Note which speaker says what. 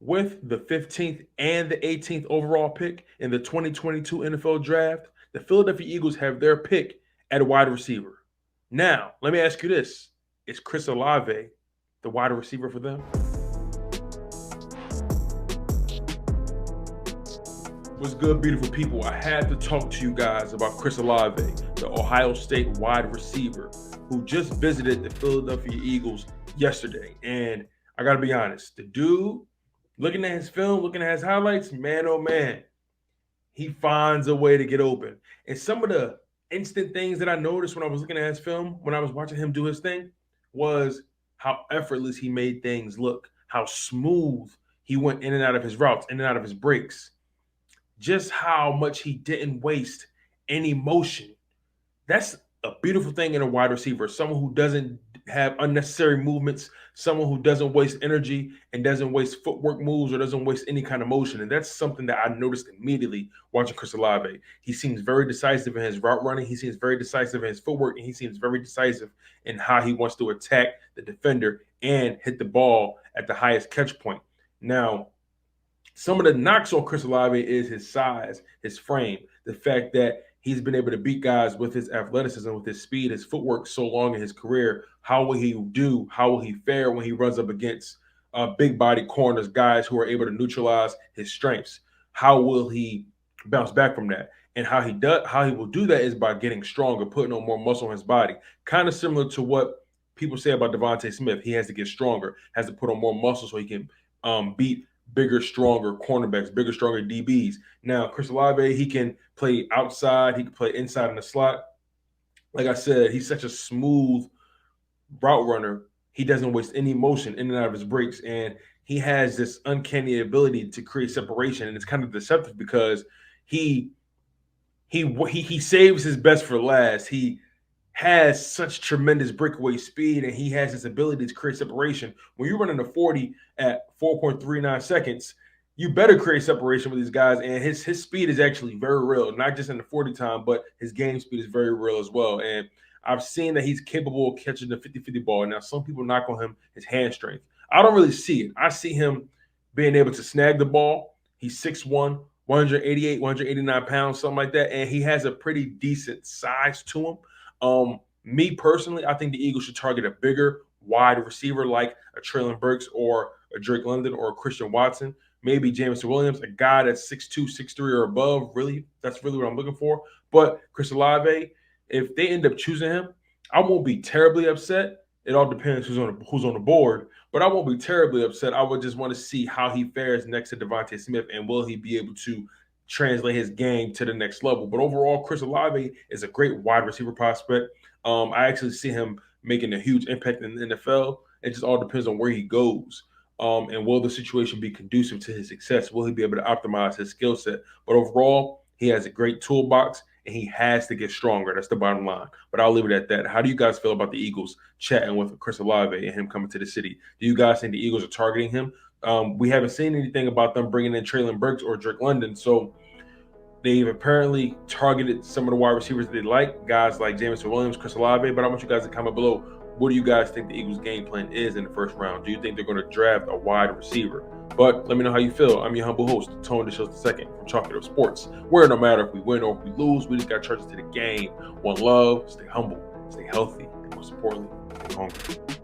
Speaker 1: with the 15th and the 18th overall pick in the 2022 NFL Draft, the Philadelphia Eagles have their pick at a wide receiver. Now, let me ask you this. Is Chris Olave the wide receiver for them? What's good, beautiful people? I had to talk to you guys about Chris Olave, the Ohio State wide receiver who just visited the Philadelphia Eagles yesterday. And I got to be honest, the dude, looking at his film, looking at his highlights, man, oh man, he finds a way to get open. And some of the instant things that I noticed when I was looking at his film, when I was watching him do his thing, was how effortless he made things look, how smooth he went in and out of his routes, in and out of his breaks, just how much he didn't waste any motion. That's a beautiful thing in a wide receiver, someone who doesn't have unnecessary movements, someone who doesn't waste energy and doesn't waste footwork moves or doesn't waste any kind of motion. And that's something that I noticed immediately watching Chris Olave. He seems very decisive in his route running. He seems very decisive in his footwork, and he seems very decisive in how he wants to attack the defender and hit the ball at the highest catch point. Now, some of the knocks on Chris Olave is his size, his frame, the fact that he's been able to beat guys with his athleticism, with his speed, his footwork so long in his career. How will he do? How will he fare when he runs up against big body corners, guys who are able to neutralize his strengths? How will he bounce back from that? And how he will do that is by getting stronger, putting on more muscle on his body. Kind of similar to what people say about Devontae Smith. He has to get stronger, has to put on more muscle so he can beat bigger, stronger cornerbacks, bigger, stronger DBs. Now, Chris Olave, he can play outside. He can play inside in the slot. Like I said, he's such a smooth route runner. He doesn't waste any motion in and out of his breaks. And he has this uncanny ability to create separation. And it's kind of deceptive because he saves his best for last. He has such tremendous breakaway speed, and he has this ability to create separation. When you're running a 40 at 4.39 seconds, you better create separation with these guys, and his speed is actually very real, not just in the 40 time, but his game speed is very real as well. And I've seen that he's capable of catching the 50-50 ball. Now, some people knock on him his hand strength. I don't really see it. I see him being able to snag the ball. He's 6'1", 188, 189 pounds, something like that, and he has a pretty decent size to him. Me personally, I think the Eagles should target a bigger wide receiver like a Traylon Burks or a Drake London or a Christian Watson, maybe Jameson Williams, a guy that's 6'2", 6'3", or above. Really, that's really what I'm looking for. But Chris Olave, if they end up choosing him, I won't be terribly upset. It all depends who's on the board, but I won't be terribly upset. I would just want to see how he fares next to Devontae Smith, and will he be able to translate his game to the next level. But overall, Chris Olave is a great wide receiver prospect. I actually see him making a huge impact in the NFL. It just all depends on where he goes. And will the situation be conducive to his success? Will he be able to optimize his skill set? But overall, he has a great toolbox, and he has to get stronger. That's the bottom line. But I'll leave it at that. How do you guys feel about the Eagles chatting with Chris Olave and him coming to the city? Do you guys think the Eagles are targeting him? We haven't seen anything about them bringing in Traylon Burks or Drake London, so they've apparently targeted some of the wide receivers that they like, guys like Jameson Williams, Chris Olave. But I want you guys to comment below. What do you guys think the Eagles' game plan is in the first round? Do you think they're going to draft a wide receiver? But let me know how you feel. I'm your humble host, Tony DeShields II from Chalk It Up Sports, where no matter if we win or if we lose, we just got charges to the game. One love, stay humble, stay healthy, and most importantly, stay hungry.